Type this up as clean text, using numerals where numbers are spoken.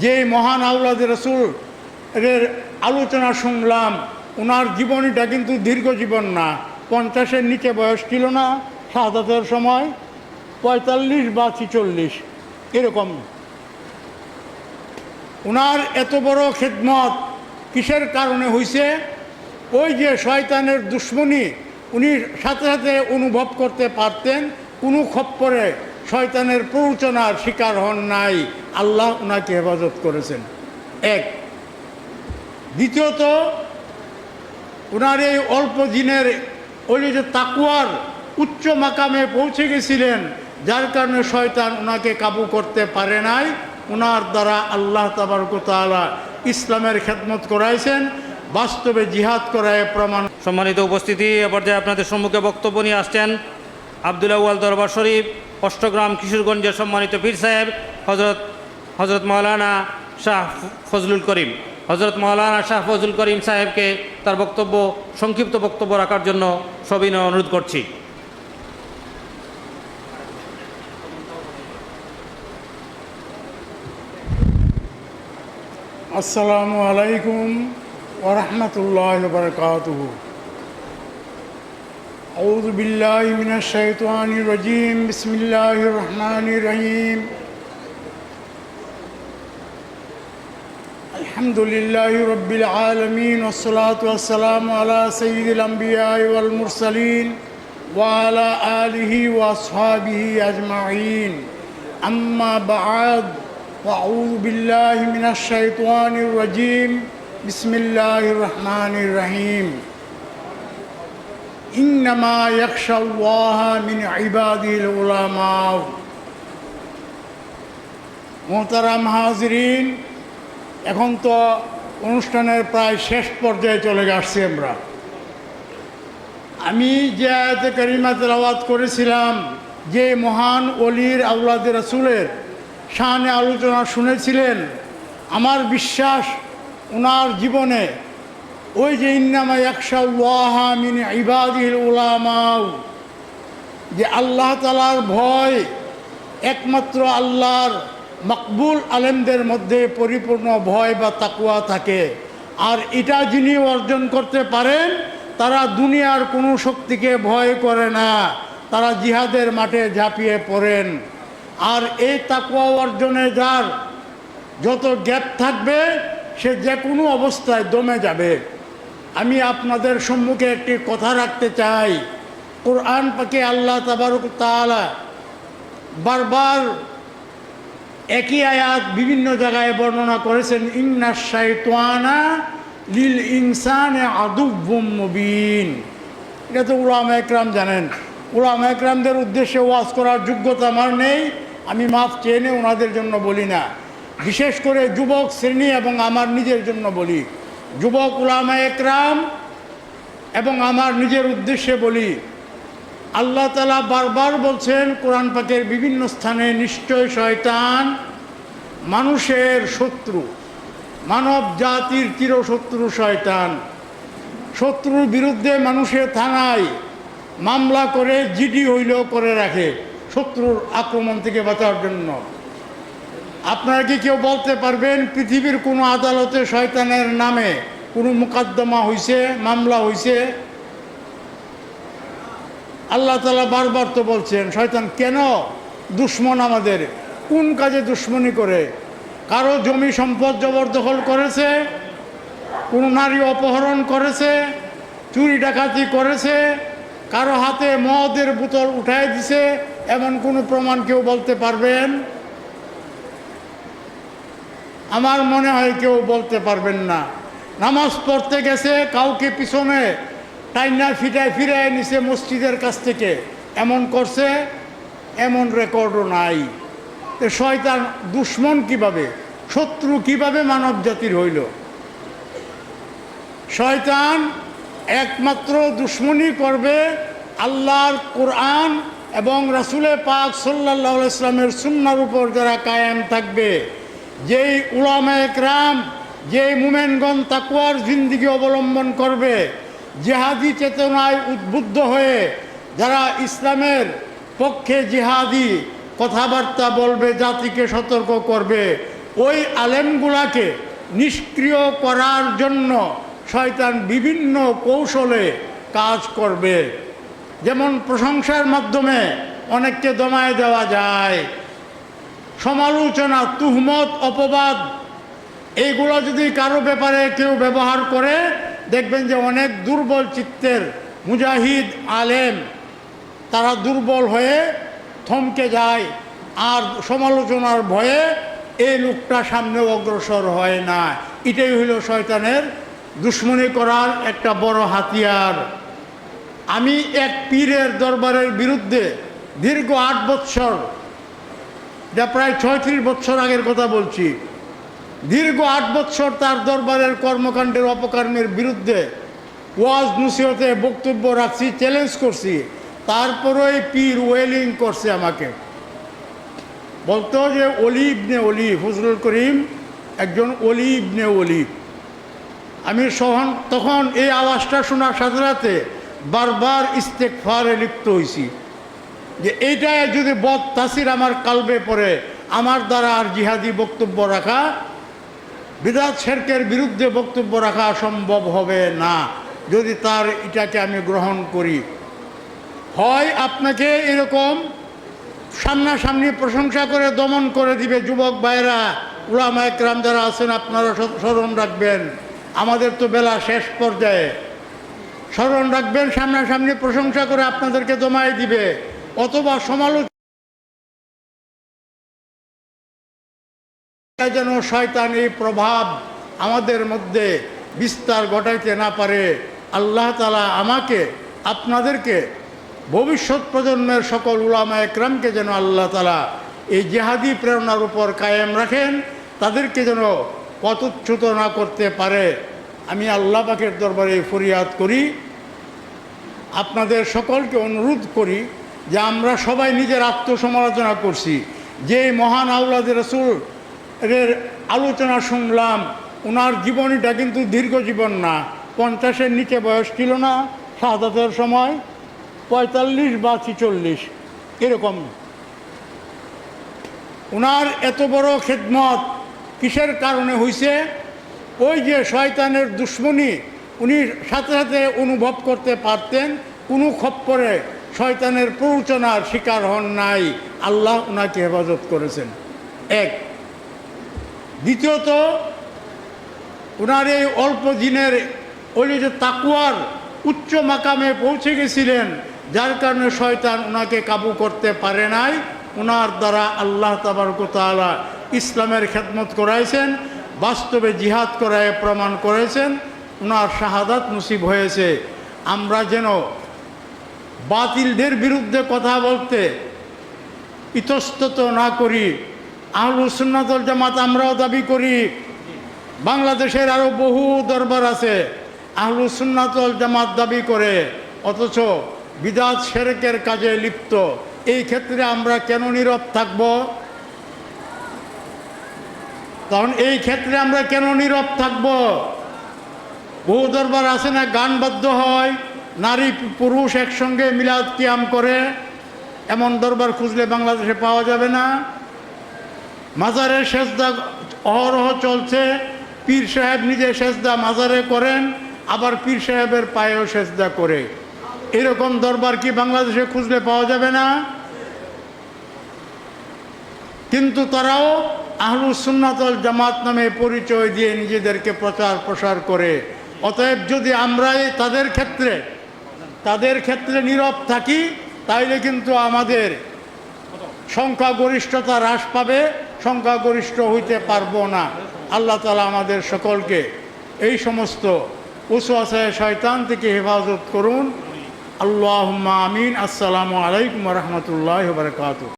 যে মহান আওলাদে রসুল এর আলোচনা শুনলাম, ওনার জীবনীটা কিন্তু দীর্ঘ জীবন না, 50-এর নিচে বয়স ছিল না শাহাদাতের সময়, 45 বা 46 এরকম। ওনার এত বড় খেদমত কিসের কারণে হয়েছে? ওই যে শয়তানের দুশ্মনী উনি সাথে সাথে অনুভব করতে পারতেন, কোনো খপ্পরে শয়তানের প্ররোচনার শিকার হন নাই, আল্লাহ ওনাকে হেফাজত করেছেন। এক। দ্বিতীয়ত, ওনার এই অল্প দিনের ওই যে তাকওয়ার উচ্চ মাকামে পৌঁছে গেছিলেন, যার কারণে শয়তান ওনাকে কাবু করতে পারে নাই। ওনার দ্বারা আল্লাহ তাবারক ওয়া তাআলা ইসলামের খেদমত করাইছেন, বাস্তবে জিহাদ করায় প্রমাণ। সম্মানিত উপস্থিতি, এ পর্যায়ে আপনাদের সম্মুখে বক্তব্য নিয়ে আসছেন আব্দুল আউয়াল দরবার শরীফ, অষ্টগ্রাম, কিশোরগঞ্জের সম্মানিত পীর সাহেব হজরত মাওলানা শাহ ফজলুল করিম। হজরত মাওলানা শাহ ফজলুল করিম সাহেবকে তার সংক্ষিপ্ত বক্তব্য রাখার জন্য সবিনয় অনুরোধ করছি। আসসালামু আলাইকুম ওয়া রাহমাতুল্লাহি ওয়া বারাকাতুহু। আউযু বিল্লাহি মিনাশ শাইতানির রাজীম। বিসমিল্লাহির রহমানির রহিম। আলহামদুলিল্লাহি রাব্বিল আলামিন ওয়াসসালাতু ওয়াসসালামু আলা সাইয়্যিদিল আমবিয়া ওয়াল মুরসালিন ওয়া আলা আলিহি ওয়া আসহাবিহি আজমাইন। আম্মা বা'দ। আউযু বিল্লাহি মিনাশ শাইতানির রাজীম। বিসমিল্লাহির রহমানির রহিম। ইন্নামা ইয়াখশাল্লাহা মিন ইবাদিল উলামা। মুহতারাম হাজিরিন, এখন তো অনুষ্ঠানের প্রায় শেষ পর্যায়ে চলে আসছি আমরা। আমি যে আয়াতে কারিমা তেলাওয়াত করেছিলাম, যে মহান ওলির আওলাদে রাসূলের শানে আলোচনা শুনেছিলেন, আমার বিশ্বাস ওনার জীবনে ওই যে ইন্নামা ইয়াখশাল্লাহা মিন ইবাদিল উলামা, যে আল্লাহ তাআলার ভয় একমাত্র আল্লাহর মকবুল আলেমদের মধ্যে পরিপূর্ণ ভয় বা তাকওয়া থাকে। আর এটা যিনি অর্জন করতে পারেন, তারা দুনিয়ার কোনো শক্তিকে ভয় করে না, তারা জিহাদের মাঠে ঝাঁপিয়ে পড়েন। আর এই তাকওয়া অর্জনে যার যত গ্যাপ থাকবে, সে যে কোনো অবস্থায় দমে যাবে। আমি আপনাদের সম্মুখে একটি কথা রাখতে চাই। কোরআন পাকে আল্লাহ তাবারক ওয়া তাআলা বারবার একই আয়াত বিভিন্ন জায়গায় বর্ণনা করেছেন, ইন্নাশ শাইতানা লিল ইনসানি আদুউম মুবিন। এটা তো উলামা একরাম জানেন। উলামা একরামদের উদ্দেশ্যে ওয়াজ করার যোগ্যতা আমার নেই, আমি মাফ চেয়ে নিয়ে ওনাদের জন্য বলি না, বিশেষ করে যুবক শ্রেণী এবং আমার নিজের জন্য বলি। যুবক উলামা একরাম এবং আমার নিজের উদ্দেশ্যে বলি, আল্লাহ তাআলা বারবার বলছেন কোরআন পাকের বিভিন্ন স্থানে, নিশ্চয় শয়তান মানুষের শত্রু, মানব জাতির চিরশত্রু শয়তান। শত্রুর বিরুদ্ধে মানুষের থানায় মামলা করে জিডি হইলেও করে রাখে শত্রুর আক্রমণ থেকে বাঁচার জন্য। আপনারা কি কেউ বলতে পারবেন পৃথিবীর কোনো আদালতে শয়তানের নামে কোনো মোকদ্দমা হয়েছে, মামলা হয়েছে? আল্লাহ তাআলা বারবার তো বলছেন শয়তান কেন দুশ্মন আমাদের, কোন কাজে দুশ্মনী করে? কারো জমি সম্পদ জবরদখল করেছে, কোনো নারী অপহরণ করেছে, চুরি ডাকাতি করেছে, কারো হাতে মদের বোতল উঠায় দিছে, এমন কোনো প্রমাণ কেউ বলতে পারবেন? আমার মনে হয় কেউ বলতে পারবেন না। নামাজ পড়তে গেছে, কাউকে পিছনে টাইনা ফিরায় নিছে মসজিদের কাছ থেকে, এমন করছে, এমন রেকর্ডও নাই। তো শয়তান দুশ্মন কিভাবে, শত্রু কিভাবে মানব জাতির হইল? শয়তান একমাত্র দুশ্মনী করবে আল্লাহর কোরআন এবং রাসূলে পাক সাল্লাল্লাহু আলাইহি ওয়াসাল্লামের সুন্নাহর উপর যারা কায়েম থাকবে। যেই উলামা একরাম, যেই মুমিনগণ তাকওয়ার জিন্দেগি অবলম্বন করবে, জিহাদি চেতনায় উদ্বুদ্ধ হয়ে যারা ইসলামের পক্ষে জিহাদি কথাবার্তা বলবে, জাতিকে সতর্ক করবে, ওই আলেমগুলাকে নিষ্ক্রিয় করার জন্য শয়তান বিভিন্ন কৌশলে কাজ করবে। যেমন প্রশংসার মাধ্যমে অনেককে দমায় দেওয়া যায়, সমালোচনা, তুহমত, অপবাদ, এইগুলো যদি কারো ব্যাপারে কেউ ব্যবহার করে, দেখবেন যে অনেক দুর্বল চিত্তের মুজাহিদ আলেম তারা দুর্বল হয়ে থমকে যায়, আর সমালোচনার ভয়ে এই লোকটা সামনে অগ্রসর হয় না। এটাই হইল শয়তানের দুশ্মনী করার একটা বড় হাতিয়ার। আমি এক পীরের দরবারের বিরুদ্ধে দীর্ঘ 8 বৎসর, যা প্রায় 36 বৎসর আগের কথা বলছি, দীর্ঘ 8 বৎসর তার দরবারের কর্মকাণ্ডের অপকর্মের বিরুদ্ধে ওয়াজ নসিহতে বক্তব্য রাখছি, চ্যালেঞ্জ করছি। তারপরেই পীর ওয়েলিং করছে আমাকে, বলতো যে অলি ইবনে অলি, ফজলুল করিম একজন অলি ইবনে অলি। আমি তখন এই আওয়াজটা শোনার সাথে সাথে বারবার ইস্তেগফারে লিপ্ত হয়েছি যে এইটা যদি বদ তাসির আমার কালবে পড়ে, আমার দ্বারা আর জিহাদি বক্তব্য রাখা, বিদআত শিরকের বিরুদ্ধে বক্তব্য রাখা সম্ভব হবে না যদি তার এটাকে আমি গ্রহণ করি। হয় আপনাকে এরকম সামনাসামনি প্রশংসা করে দমন করে দিবে। যুবক ভাইরা, উলামা একরাম যারা আছেন, আপনারা স্মরণ রাখবেন, আমাদের তো বেলা শেষ পর্যায়ে, স্মরণ রাখবেন, সামনাসামনি প্রশংসা করে আপনাদেরকে দমায় দিবে, অথবা সমালোচনা যেন শয়তান এই প্রভাব আমাদের মধ্যে বিস্তার ঘটাইতে না পারে। আল্লাহ তাআলা আমাকে, আপনাদেরকে, ভবিষ্যৎ প্রজন্মের সকল উলামা একরামকে যেন আল্লাহ তাআলা এই জিহাদি প্রেরণার উপর কায়েম রাখেন, তাদেরকে যেন পথচ্যুত না করতে পারে। আমি আল্লাহ পাকের দরবারে ফরিয়াদ করি, আপনাদের সকলকে অনুরোধ করি যে আমরা সবাই নিজের আত্মসমালোচনা করছি। যে মহান আওলাদ রাসূল এর আলোচনা শুনলাম, ওনার জীবনীটা কিন্তু দীর্ঘ জীবন না, 50-এর নিচে বয়স ছিল না শাহাদাতের সময়, 45 বা 46 এরকম। ওনার এত বড় খেদমত কিসের কারণে হয়েছে? ওই যে শয়তানের দুশ্মনী উনি সাথে সাথে অনুভব করতে পারতেন, কোনো খপ্পরে শয়তানের প্ররোচনার শিকার হন নাই, আল্লাহ ওনাকে হেফাজত করেছেন। এক, দ্বিতীয়ত ওনার এই অল্প দিনের ওই যে তাকওয়ার উচ্চ মাকামে পৌঁছে গেছিলেন, যার কারণে শয়তান ওনাকে কাবু করতে পারে নাই। ওনার দ্বারা আল্লাহ তাবারক ওয়া তাআলা ইসলামের খেদমত করাইছেন, বাস্তবে জিহাদ করায় প্রমাণ করেছেন, ওনার শাহাদাত নসিব হয়েছে। আমরা যেন বাতিলদের বিরুদ্ধে কথা বলতে ইতস্তত না করি। আহলুস সুন্নাত ওয়াল জামাত আমরাও দাবি করি, বাংলাদেশের আরও বহু দরবার আছে আহলুস সুন্নাত ওয়াল জামাত দাবি করে, অথচ বিদআত শিরকের কাজে লিপ্ত। এই ক্ষেত্রে আমরা কেন নীরব থাকব? তখন এই ক্ষেত্রে আমরা কেন নীরব থাকব? বহু দরবার আছে না, গান বাদ্য হয়, নারী পুরুষ একসঙ্গে মিলাদ কিয়াম করে, এমন দরবার খুঁজলে বাংলাদেশে পাওয়া যাবে না। মাজারে সেজদা অহরহ চলছে, পীর সাহেব নিজে সেজদা মাজারে করেন, আবার পীর সাহেবের পায়েও সেজদা করে। এরকম দরবার কি বাংলাদেশে খুঁজলে পাওয়া যাবে না? কিন্তু তারাও আহলুস সুন্নাত ওয়াল জামাত নামে পরিচয় দিয়ে নিজেদেরকে প্রচার প্রসার করে। অতএব যদি আমরা তাদের ক্ষেত্রে নীরব থাকি, তাইলে কিন্তু আমাদের সংখ্যাগরিষ্ঠতা হ্রাস পাবে, সংখ্যাগরিষ্ঠ হইতে পারবো না। আল্লাহ তাআলা আমাদের সকলকে এই সমস্ত ওয়াসওয়াসায়ে শয়তান থেকে হেফাজত করুন। আল্লাহুম্মা আমিন। আসসালামু আলাইকুম ওয়া রাহমাতুল্লাহি ওয়া বারাকাতুহু।